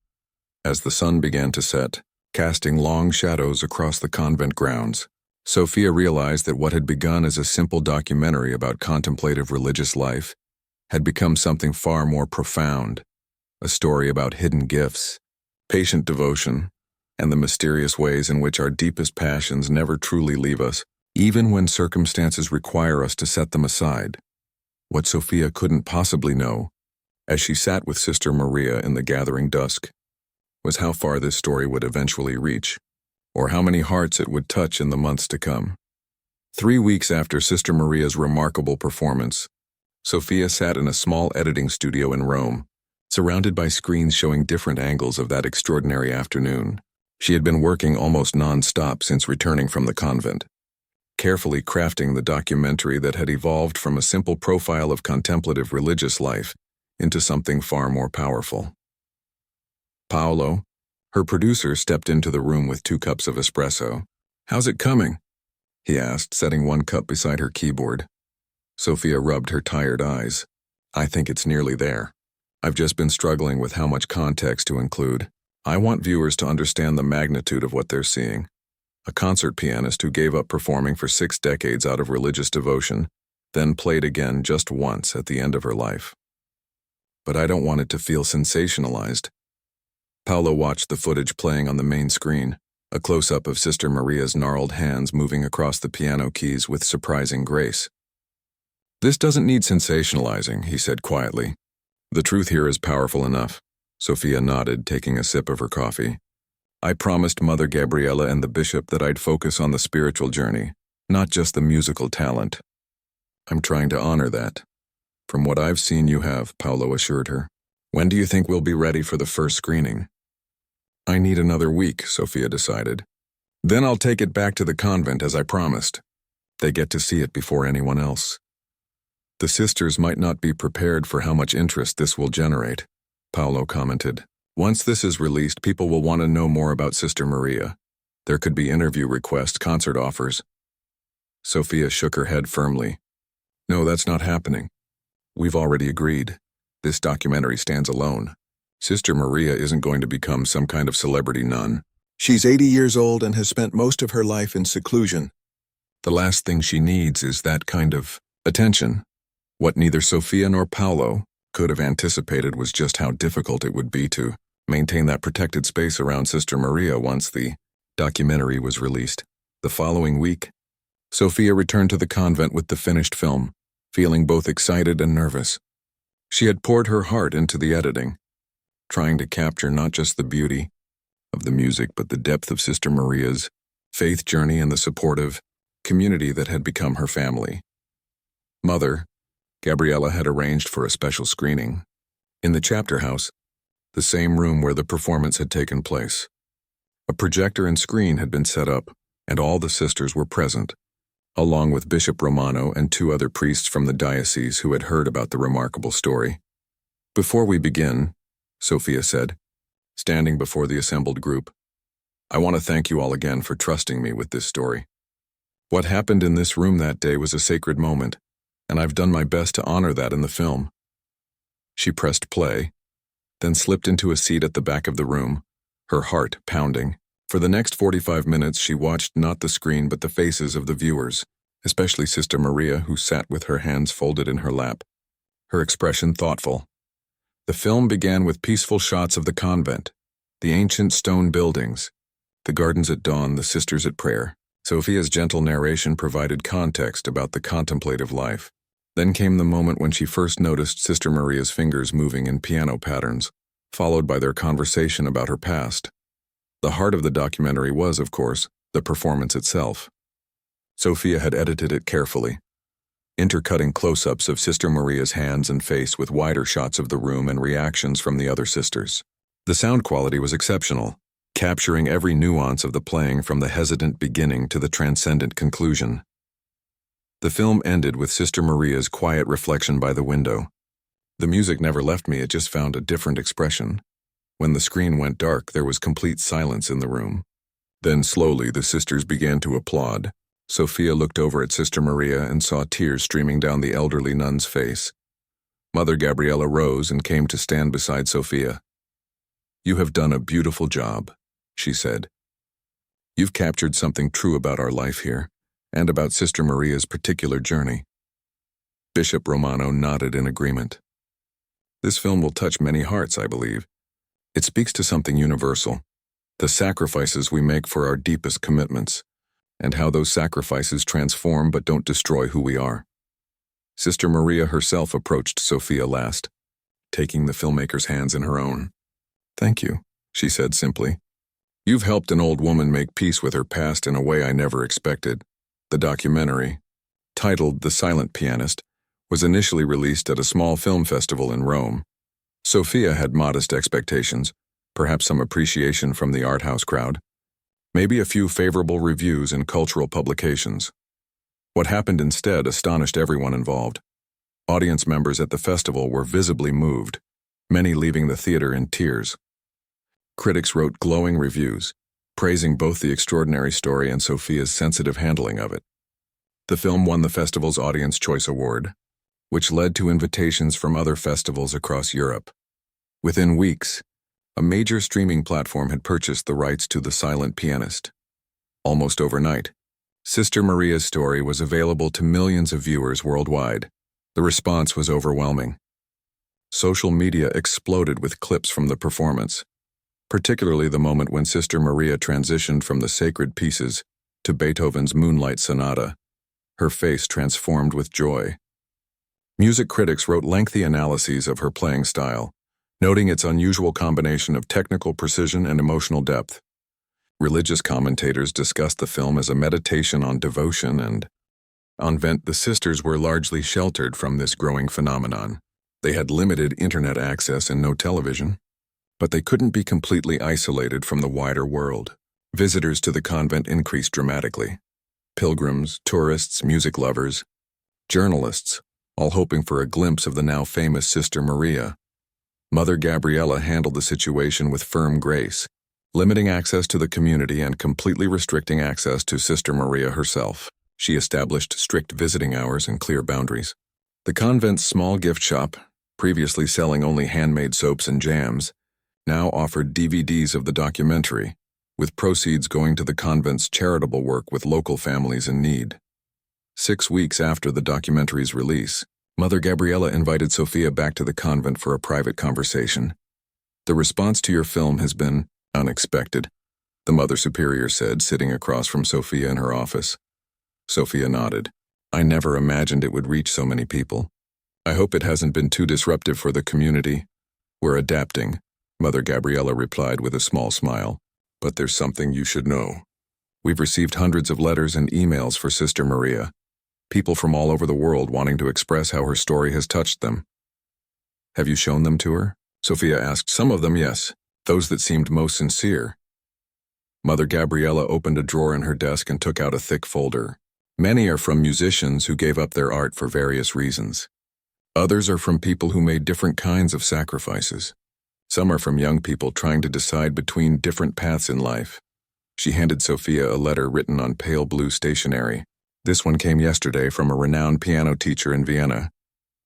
As the sun began to set, casting long shadows across the convent grounds, Sophia realized that what had begun as a simple documentary about contemplative religious life had become something far more profound, a story about hidden gifts, patient devotion, and the mysterious ways in which our deepest passions never truly leave us, even when circumstances require us to set them aside. What Sophia couldn't possibly know, as she sat with Sister Maria in the gathering dusk, was how far this story would eventually reach, or how many hearts it would touch in the months to come. 3 weeks after Sister Maria's remarkable performance, Sophia sat in a small editing studio in Rome, surrounded by screens showing different angles of that extraordinary afternoon. She had been working almost non-stop since returning from the convent, carefully crafting the documentary that had evolved from a simple profile of contemplative religious life into something far more powerful. Paolo, her producer, stepped into the room with 2 cups of espresso. "How's it coming?" he asked, setting 1 cup beside her keyboard. Sophia rubbed her tired eyes. "I think it's nearly there. I've just been struggling with how much context to include. I want viewers to understand the magnitude of what they're seeing. A concert pianist who gave up performing for 6 decades out of religious devotion, then played again just once at the end of her life. But I don't want it to feel sensationalized." Paolo watched the footage playing on the main screen, a close-up of Sister Maria's gnarled hands moving across the piano keys with surprising grace. "This doesn't need sensationalizing," he said quietly. "The truth here is powerful enough." Sophia nodded, taking a sip of her coffee. I promised Mother Gabriella and the bishop that I'd focus on the spiritual journey, not just the musical talent. I'm trying to honor that. From what I've seen you have, Paolo assured her. When do you think we'll be ready for the first screening? I need another week, Sophia decided. Then I'll take it back to the convent as I promised. They get to see it before anyone else. The sisters might not be prepared for how much interest this will generate, Paolo commented. Once this is released, people will want to know more about Sister Maria. There could be interview requests, concert offers. Sophia shook her head firmly. No, that's not happening. We've already agreed. This documentary stands alone. Sister Maria isn't going to become some kind of celebrity nun. She's 80 years old and has spent most of her life in seclusion. The last thing she needs is that kind of attention. What neither Sophia nor Paolo could have anticipated was just how difficult it would be to maintain that protected space around Sister Maria once the documentary was released. The following week, Sophia returned to the convent with the finished film, feeling both excited and nervous. She had poured her heart into the editing, trying to capture not just the beauty of the music but the depth of Sister Maria's faith journey and the supportive community that had become her family. Mother Gabriella had arranged for a special screening in the chapter house, the same room where the performance had taken place. A projector and screen had been set up, and all the sisters were present, along with Bishop Romano and 2 other priests from the diocese who had heard about the remarkable story. Before we begin, Sophia said, standing before the assembled group, I want to thank you all again for trusting me with this story. What happened in this room that day was a sacred moment, and I've done my best to honor that in the film. She pressed play, then slipped into a seat at the back of the room, her heart pounding. For the next 45 minutes, she watched not the screen but the faces of the viewers, especially Sister Maria, who sat with her hands folded in her lap, her expression thoughtful. The film began with peaceful shots of the convent, the ancient stone buildings, the gardens at dawn, the sisters at prayer. Sophia's gentle narration provided context about the contemplative life. Then came the moment when she first noticed Sister Maria's fingers moving in piano patterns, followed by their conversation about her past. The heart of the documentary was, of course, the performance itself. Sophia had edited it carefully, intercutting close-ups of Sister Maria's hands and face with wider shots of the room and reactions from the other sisters. The sound quality was exceptional, capturing every nuance of the playing from the hesitant beginning to the transcendent conclusion. The film ended with Sister Maria's quiet reflection by the window. The music never left me, it just found a different expression. When the screen went dark, there was complete silence in the room. Then slowly the sisters began to applaud. Sophia looked over at Sister Maria and saw tears streaming down the elderly nun's face. Mother Gabriella rose and came to stand beside Sophia. You have done a beautiful job, she said. You've captured something true about our life here, and about Sister Maria's particular journey. Bishop Romano nodded in agreement. This film will touch many hearts, I believe. It speaks to something universal, the sacrifices we make for our deepest commitments, and how those sacrifices transform but don't destroy who we are. Sister Maria herself approached Sophia last, taking the filmmaker's hands in her own. Thank you, she said simply. You've helped an old woman make peace with her past in a way I never expected. The documentary, titled The Silent Pianist, was initially released at a small film festival in Rome. Sophia had modest expectations, perhaps some appreciation from the art house crowd, maybe a few favorable reviews in cultural publications. What happened instead astonished everyone involved. Audience members at the festival were visibly moved, many leaving the theater in tears. Critics wrote glowing reviews, praising both the extraordinary story and Sophia's sensitive handling of it. The film won the festival's Audience Choice Award, which led to invitations from other festivals across Europe. Within weeks, a major streaming platform had purchased the rights to The Silent Pianist. Almost overnight, Sister Maria's story was available to millions of viewers worldwide. The response was overwhelming. Social media exploded with clips from the performance, particularly the moment when Sister Maria transitioned from the sacred pieces to Beethoven's Moonlight Sonata, her face transformed with joy. Music critics wrote lengthy analyses of her playing style, noting its unusual combination of technical precision and emotional depth. Religious commentators discussed the film as a meditation on devotion and on Vent. The sisters were largely sheltered from this growing phenomenon. They had limited internet access and no television, but they couldn't be completely isolated from the wider world. Visitors to the convent increased dramatically. Pilgrims, tourists, music lovers, journalists, all hoping for a glimpse of the now famous Sister Maria. Mother Gabriella handled the situation with firm grace, limiting access to the community and completely restricting access to Sister Maria herself. She established strict visiting hours and clear boundaries. The convent's small gift shop, previously selling only handmade soaps and jams, now offered DVDs of the documentary, with proceeds going to the convent's charitable work with local families in need. 6 weeks after the documentary's release, Mother Gabriella invited Sophia back to the convent for a private conversation. "The response to your film has been unexpected," the Mother Superior said, sitting across from Sophia in her office. Sophia nodded. "I never imagined it would reach so many people. I hope it hasn't been too disruptive for the community. We're adapting," Mother Gabriella replied with a small smile. "But there's something you should know. We've received hundreds of letters and emails for Sister Maria, people from all over the world wanting to express how her story has touched them." "Have you shown them to her?" Sophia asked. "Some of them, yes, those that seemed most sincere." Mother Gabriella opened a drawer in her desk and took out a thick folder. "Many are from musicians who gave up their art for various reasons. Others are from people who made different kinds of sacrifices. Some are from young people trying to decide between different paths in life." She handed Sophia a letter written on pale blue stationery. "This one came yesterday from a renowned piano teacher in Vienna.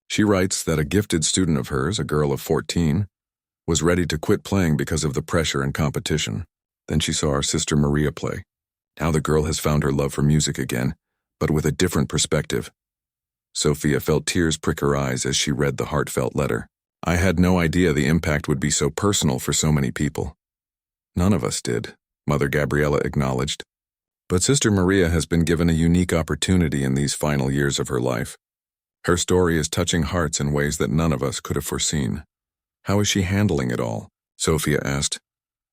She writes that a gifted student of hers, a girl of 14, was ready to quit playing because of the pressure and competition. Then she saw our Sister Maria play. Now the girl has found her love for music again, but with a different perspective." Sophia felt tears prick her eyes as she read the heartfelt letter. "I had no idea the impact would be so personal for so many people." "None of us did," Mother Gabriella acknowledged. "But Sister Maria has been given a unique opportunity in these final years of her life. Her story is touching hearts in ways that none of us could have foreseen." "How is she handling it all?" Sophia asked.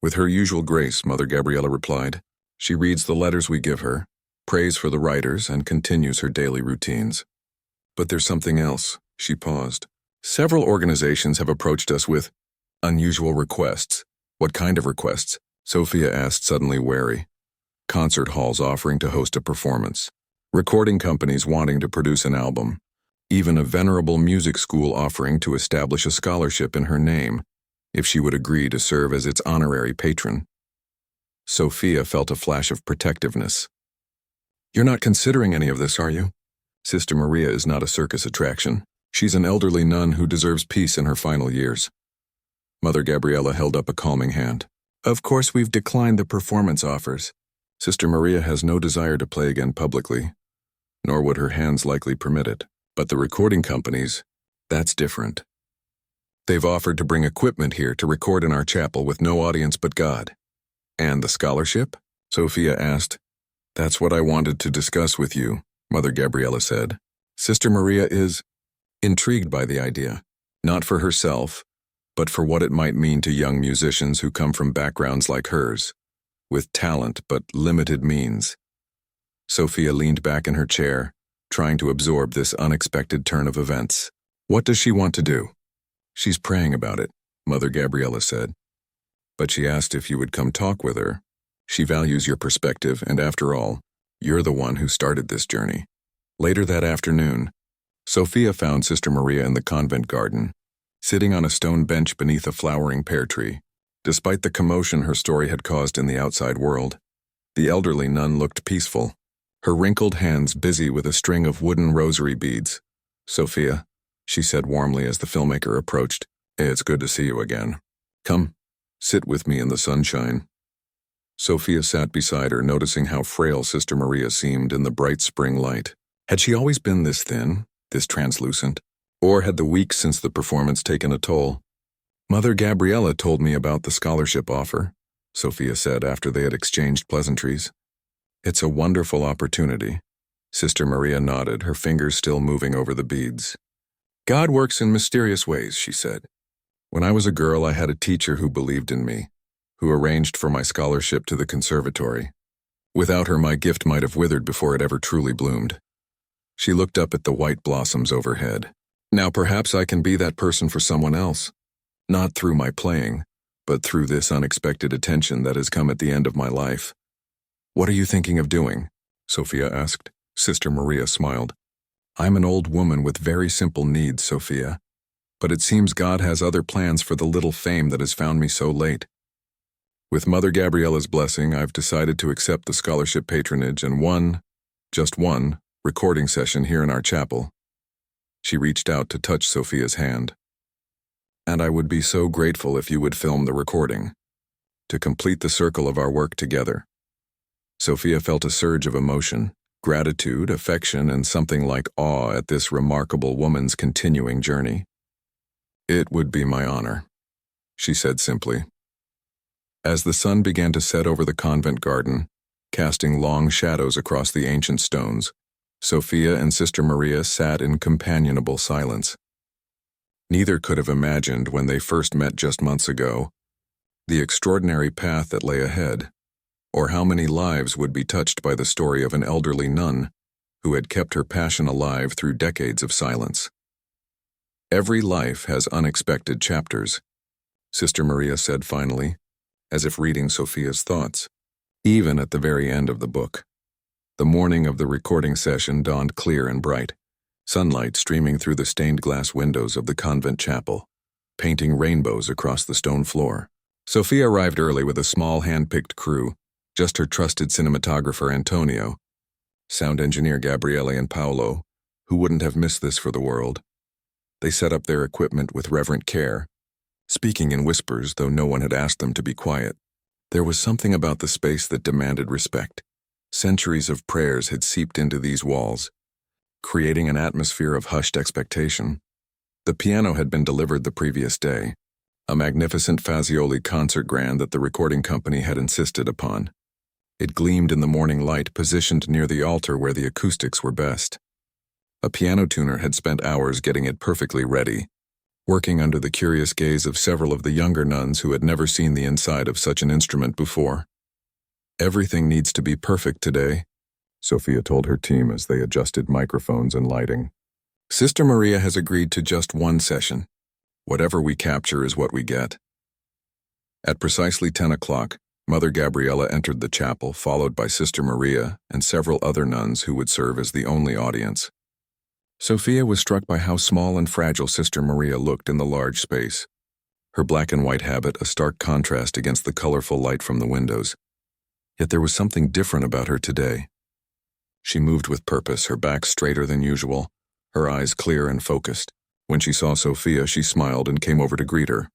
"With her usual grace," Mother Gabriella replied. "She reads the letters we give her, prays for the writers, and continues her daily routines." "But there's something else." She paused. "Several organizations have approached us with unusual requests." "What kind of requests?" Sophia asked, suddenly wary. "Concert halls offering to host a performance, recording companies wanting to produce an album, even a venerable music school offering to establish a scholarship in her name if she would agree to serve as its honorary patron." Sophia felt a flash of protectiveness. "You're not considering any of this, are you? Sister Maria is not a circus attraction. She's an elderly nun who deserves peace in her final years." Mother Gabriella held up a calming hand. "Of course we've declined the performance offers. Sister Maria has no desire to play again publicly, nor would her hands likely permit it. But the recording companies, that's different. They've offered to bring equipment here to record in our chapel with no audience but God." "And the scholarship?" Sophia asked. "That's what I wanted to discuss with you," Mother Gabriella said. "Sister Maria is intrigued by the idea, not for herself, but for what it might mean to young musicians who come from backgrounds like hers, with talent but limited means." Sophia leaned back in her chair, trying to absorb this unexpected turn of events. "What does she want to do?" "She's praying about it," Mother Gabriella said. "But she asked if you would come talk with her. She values your perspective, and after all, you're the one who started this journey." Later that afternoon, Sophia found Sister Maria in the convent garden, sitting on a stone bench beneath a flowering pear tree. Despite the commotion her story had caused in the outside world, the elderly nun looked peaceful, her wrinkled hands busy with a string of wooden rosary beads. "Sophia," she said warmly as the filmmaker approached, "it's good to see you again. Come, sit with me in the sunshine." Sophia sat beside her, noticing how frail Sister Maria seemed in the bright spring light. Had she always been this thin, this translucent? Or had the weeks since the performance taken a toll? "Mother Gabriella told me about the scholarship offer," Sophia said after they had exchanged pleasantries. "It's a wonderful opportunity." Sister Maria nodded, her fingers still moving over the beads. "God works in mysterious ways," she said. "When I was a girl, I had a teacher who believed in me. who arranged for my scholarship to the conservatory. Without her, my gift might have withered before it ever truly bloomed. She looked up at the white blossoms overhead. Now perhaps I can be that person for someone else. Not through my playing, but through this unexpected attention that has come at the end of my life. What are you thinking of doing? Sophia asked. Sister Maria smiled. I'm an old woman with very simple needs, Sophia. But it seems God has other plans for the little fame that has found me so late. With Mother Gabriella's blessing, I've decided to accept the scholarship patronage and just one, recording session here in our chapel. She reached out to touch Sophia's hand. And I would be so grateful if you would film the recording, to complete the circle of our work together. Sophia felt a surge of emotion, gratitude, affection, and something like awe at this remarkable woman's continuing journey. It would be my honor, she said simply. As the sun began to set over the convent garden, casting long shadows across the ancient stones, Sophia and Sister Maria sat in companionable silence. Neither could have imagined when they first met just months ago the extraordinary path that lay ahead, or how many lives would be touched by the story of an elderly nun who had kept her passion alive through decades of silence. Every life has unexpected chapters, Sister Maria said finally, as if reading Sophia's thoughts, even at the very end of the book. The morning of the recording session dawned clear and bright, sunlight streaming through the stained glass windows of the convent chapel, painting rainbows across the stone floor. Sophia arrived early with a small hand-picked crew, just her trusted cinematographer Antonio, sound engineer Gabriele and Paolo, who wouldn't have missed this for the world. They set up their equipment with reverent care, speaking in whispers though no one had asked them to be quiet. There was something about the space that demanded respect. Centuries of prayers had seeped into these walls, creating an atmosphere of hushed expectation. The piano had been delivered the previous day, a magnificent Fazioli concert grand that the recording company had insisted upon. It gleamed in the morning light, positioned near the altar where the acoustics were best. A piano tuner had spent hours getting it perfectly ready, working under the curious gaze of several of the younger nuns who had never seen the inside of such an instrument before. Everything needs to be perfect today, Sophia told her team as they adjusted microphones and lighting. Sister Maria has agreed to just one session. Whatever we capture is what we get. At precisely 10 o'clock, Mother Gabriella entered the chapel, followed by Sister Maria and several other nuns who would serve as the only audience. Sophia was struck by how small and fragile Sister Maria looked in the large space, her black and white habit a stark contrast against the colorful light from the windows. Yet there was something different about her today. She moved with purpose, her back straighter than usual, her eyes clear and focused. When she saw Sophia, she smiled and came over to greet her.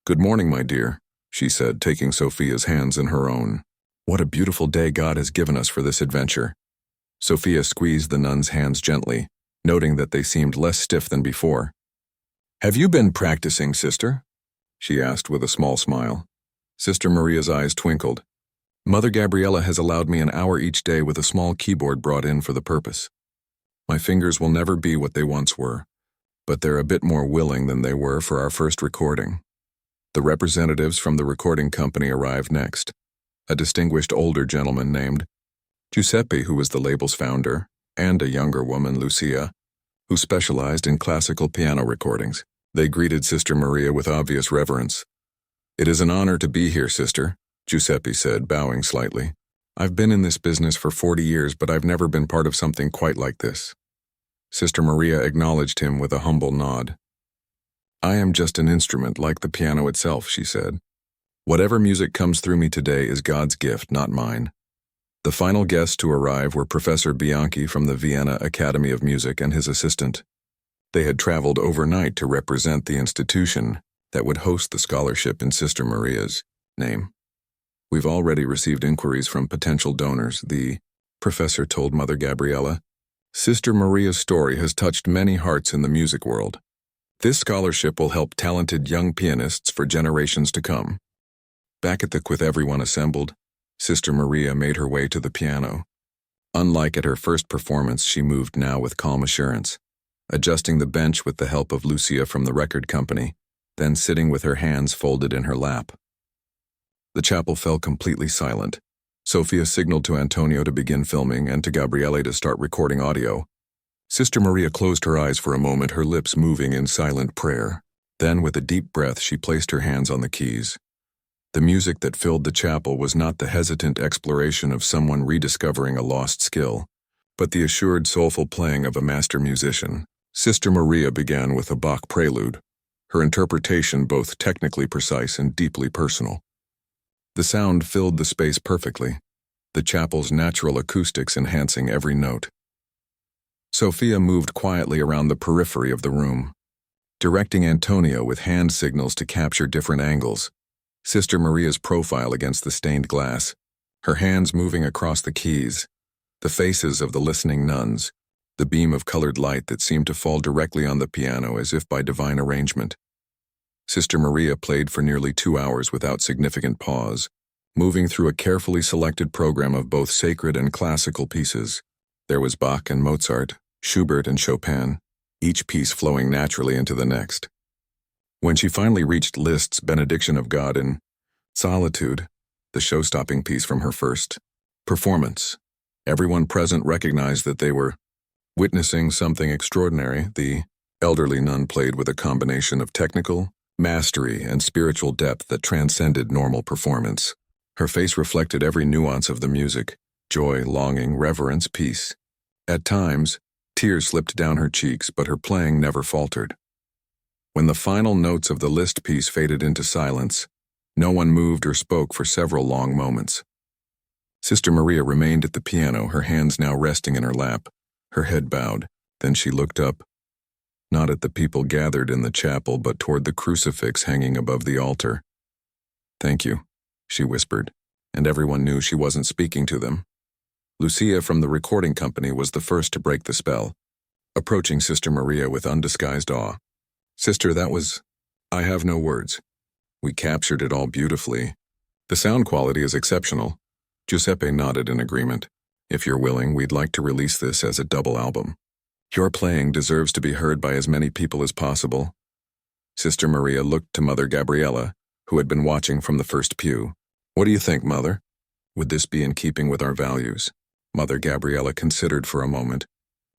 "Good morning, my dear," she said, taking Sophia's hands in her own. "What a beautiful day God has given us for this adventure." Sophia squeezed the nun's hands gently, noting that they seemed less stiff than before. "Have you been practicing, sister?" she asked with a small smile. Sister Maria's eyes twinkled. "Mother Gabriella has allowed me an hour each day with a small keyboard brought in for the purpose. My fingers will never be what they once were, but they're a bit more willing than they were for our first recording." The representatives from the recording company arrived next, a distinguished older gentleman named Giuseppe, who was the label's founder, and a younger woman, Lucia, who specialized in classical piano recordings. They greeted Sister Maria with obvious reverence. "It is an honor to be here, sister," Giuseppe said, bowing slightly. "I've been in this business for 40 years, but I've never been part of something quite like this." Sister Maria acknowledged him with a humble nod. "I am just an instrument, like the piano itself," she said. "Whatever music comes through me today is God's gift, not mine." The final guests to arrive were Professor Bianchi from the Vienna Academy of Music and his assistant. They had traveled overnight to represent the institution that would host the scholarship in Sister Maria's name. "We've already received inquiries from potential donors," the professor told Mother Gabriella. "Sister Maria's story has touched many hearts in the music world. This scholarship will help talented young pianists for generations to come." Back at with everyone assembled, Sister Maria made her way to the piano. Unlike at her first performance, she moved now with calm assurance, adjusting the bench with the help of Lucia from the record company, then sitting with her hands folded in her lap. The chapel fell completely silent. Sophia signaled to Antonio to begin filming and to Gabriele to start recording audio. Sister Maria closed her eyes for a moment, her lips moving in silent prayer. Then, with a deep breath, she placed her hands on the keys. The music that filled the chapel was not the hesitant exploration of someone rediscovering a lost skill, but the assured, soulful playing of a master musician. Sister Maria began with a Bach prelude, her interpretation both technically precise and deeply personal. The sound filled the space perfectly, the chapel's natural acoustics enhancing every note. Sophia moved quietly around the periphery of the room, directing Antonio with hand signals to capture different angles. Sister Maria's profile against the stained glass, her hands moving across the keys, the faces of the listening nuns, the beam of colored light that seemed to fall directly on the piano as if by divine arrangement. Sister Maria played for nearly 2 hours without significant pause, moving through a carefully selected program of both sacred and classical pieces. There was Bach and Mozart, Schubert and Chopin, each piece flowing naturally into the next. When she finally reached Liszt's Benediction of God in Solitude, the show-stopping piece from her first performance, everyone present recognized that they were witnessing something extraordinary. The elderly nun played with a combination of technical mastery and spiritual depth that transcended normal performance. Her face reflected every nuance of the music: joy, longing, reverence, peace. At times, tears slipped down her cheeks, but her playing never faltered. When the final notes of the Liszt piece faded into silence, no one moved or spoke for several long moments. Sister Maria remained at the piano, her hands now resting in her lap, her head bowed. Then she looked up, not at the people gathered in the chapel, but toward the crucifix hanging above the altar. "Thank you," she whispered, and everyone knew she wasn't speaking to them. Lucia from the recording company was the first to break the spell, approaching Sister Maria with undisguised awe. "Sister, I have no words. We captured it all beautifully. The sound quality is exceptional." Giuseppe nodded in agreement. "If you're willing, we'd like to release this as a double album. Your playing deserves to be heard by as many people as possible." Sister Maria looked to Mother Gabriella, who had been watching from the first pew. "What do you think, Mother? Would this be in keeping with our values?" Mother Gabriella considered for a moment.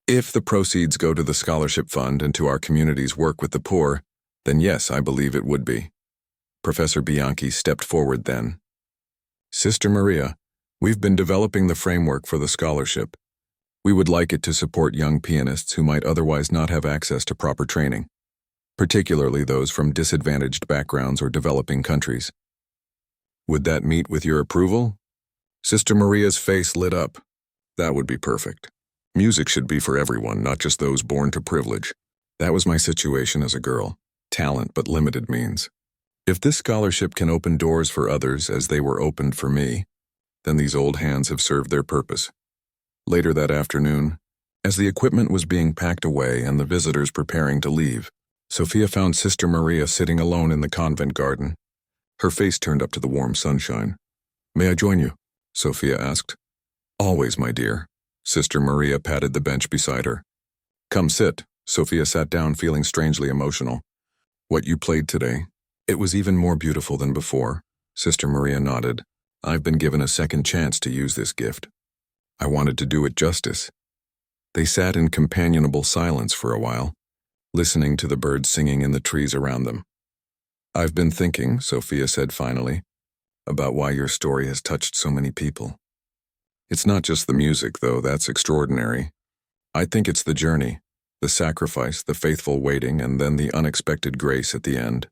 "If the proceeds go to the scholarship fund and to our community's work with the poor, then yes, I believe it would be." Professor Bianchi stepped forward then. "Sister Maria, we've been developing the framework for the scholarship. We would like it to support young pianists who might otherwise not have access to proper training, particularly those from disadvantaged backgrounds or developing countries. Would that meet with your approval?" Sister Maria's face lit up. "That would be perfect. Music should be for everyone, not just those born to privilege. That was my situation as a girl. Talent but limited means. If this scholarship can open doors for others as they were opened for me, then these old hands have served their purpose." Later that afternoon, as the equipment was being packed away and the visitors preparing to leave, Sophia found Sister Maria sitting alone in the convent garden, her face turned up to the warm sunshine. "May I join you?" Sophia asked. "Always, my dear." Sister Maria patted the bench beside her. "Come sit." Sophia sat down, feeling strangely emotional. "What you played today, it was even more beautiful than before." Sister Maria nodded. "I've been given a second chance to use this gift. I wanted to do it justice." They sat in companionable silence for a while, listening to the birds singing in the trees around them. "I've been thinking," Sophia said finally, "about why your story has touched so many people. It's not just the music, though that's extraordinary. I think it's the journey, the sacrifice, the faithful waiting, and then the unexpected grace at the end.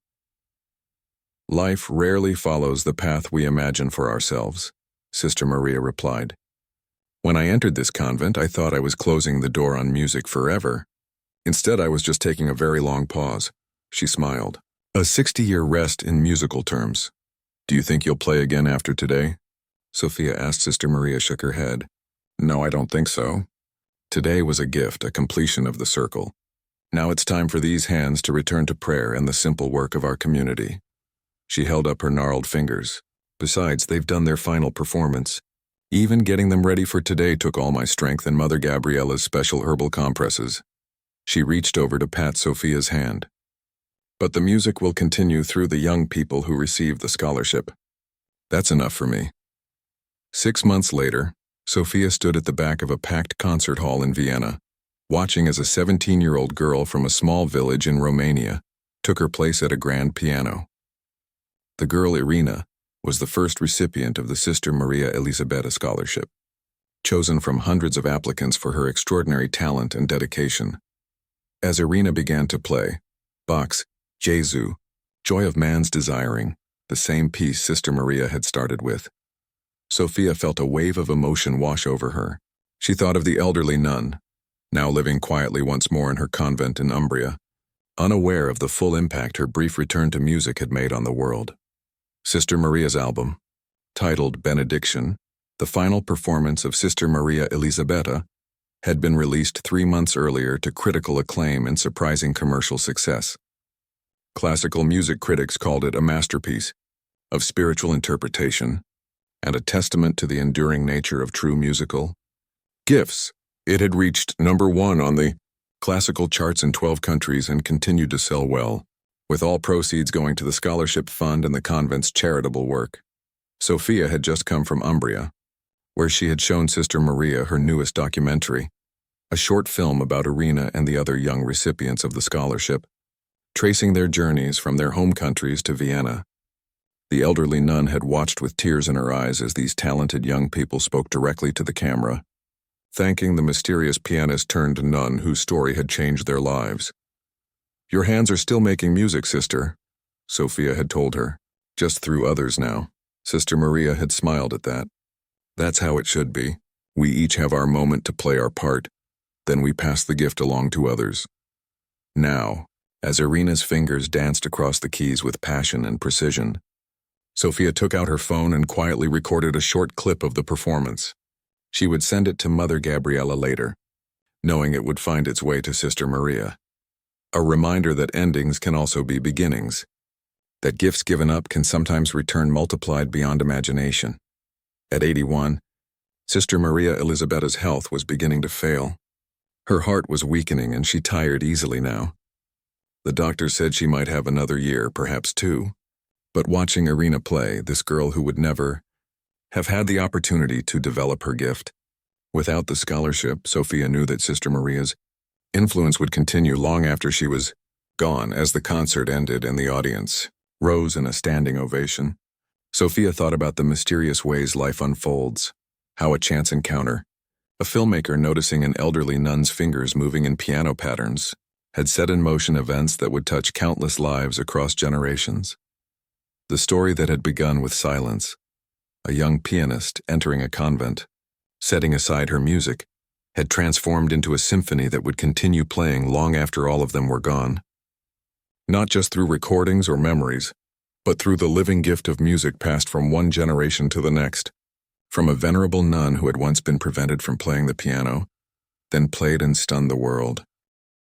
Life rarely follows the path we imagine for ourselves," Sister Maria replied. "When I entered this convent, I thought I was closing the door on music forever. Instead, I was just taking a very long pause." She smiled. "A 60-year rest in musical terms. Do you think you'll play again after today?" Sophia asked. Sister Maria shook her head. "No, I don't think so. Today was a gift, a completion of the circle. Now it's time for these hands to return to prayer and the simple work of our community." She held up her gnarled fingers. "Besides, they've done their final performance. Even getting them ready for today took all my strength and Mother Gabriella's special herbal compresses." She reached over to pat Sophia's hand. "But the music will continue through the young people who receive the scholarship. That's enough for me. 6 months later, Sophia stood at the back of a packed concert hall in Vienna, watching as a 17-year-old girl from a small village in Romania took her place at a grand piano. The girl Irina was the first recipient of the Sister Maria Elisabeta Scholarship, chosen from hundreds of applicants for her extraordinary talent and dedication. As Irina began to play Bach's Jesu, Joy of Man's Desiring, the same piece Sister Maria had started with, Sophia felt a wave of emotion wash over her. She thought of the elderly nun, now living quietly once more in her convent in Umbria, unaware of the full impact her brief return to music had made on the world. Sister Maria's album, titled Benediction, the final performance of Sister Maria Elisabeta, had been released 3 months earlier to critical acclaim and surprising commercial success. Classical music critics called it a masterpiece of spiritual interpretation and a testament to the enduring nature of true musical gifts. It had reached #1 on the classical charts in 12 countries and continued to sell well, with all proceeds going to the scholarship fund and the convent's charitable work. Sophia had just come from Umbria, where she had shown Sister Maria her newest documentary, a short film about Irina and the other young recipients of the scholarship, tracing their journeys from their home countries to Vienna. The elderly nun had watched with tears in her eyes as these talented young people spoke directly to the camera, thanking the mysterious pianist-turned-nun whose story had changed their lives. "Your hands are still making music, sister," Sophia had told her, "just through others now." Sister Maria had smiled at that. "That's how it should be. We each have our moment to play our part, then we pass the gift along to others." Now, as Irina's fingers danced across the keys with passion and precision, Sophia took out her phone and quietly recorded a short clip of the performance. She would send it to Mother Gabriella later, knowing it would find its way to Sister Maria. A reminder that endings can also be beginnings, that gifts given up can sometimes return multiplied beyond imagination. At 81, Sister Maria Elisabeta's health was beginning to fail. Her heart was weakening and she tired easily now. The doctor said she might have another year, perhaps 2. But watching Irina play, this girl who would never have had the opportunity to develop her gift, without the scholarship, Sophia knew that Sister Maria's influence would continue long after she was gone. As the concert ended and the audience rose in a standing ovation, Sophia thought about the mysterious ways life unfolds, how a chance encounter, a filmmaker noticing an elderly nun's fingers moving in piano patterns, had set in motion events that would touch countless lives across generations. The story that had begun with silence, a young pianist entering a convent, setting aside her music, had transformed into a symphony that would continue playing long after all of them were gone. Not just through recordings or memories, but through the living gift of music passed from one generation to the next, from a venerable nun who had once been prevented from playing the piano, then played and stunned the world.